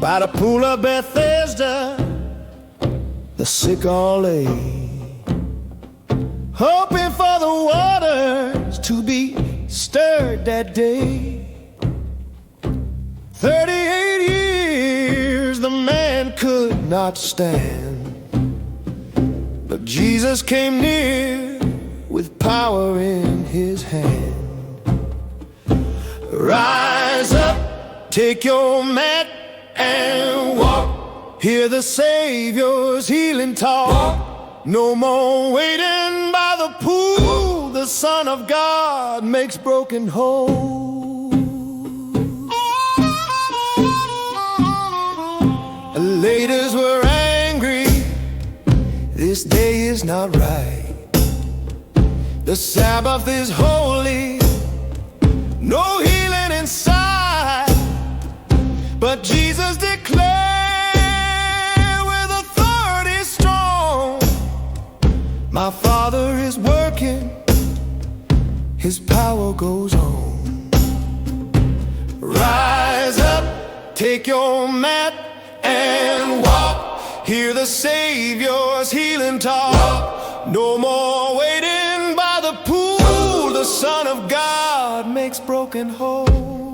By the pool of Bethesda, the sick all lay, hoping for the waters to be stirred that day. 38 years the man could not stand, but Jesus came near with power in his hand. Rise up, take your mat and walk. Hear the Savior's healing talk. No more waiting by the pool. The Son of God makes broken whole. The leaders were angry. This day is not right. The Sabbath is holy. No healing inside. But Jesus declared with authority strong, my Father is working, His power goes on. Rise up, take your mat and walk. Hear the Savior's healing talk. No more waiting by the pool. The Son of God makes broken whole.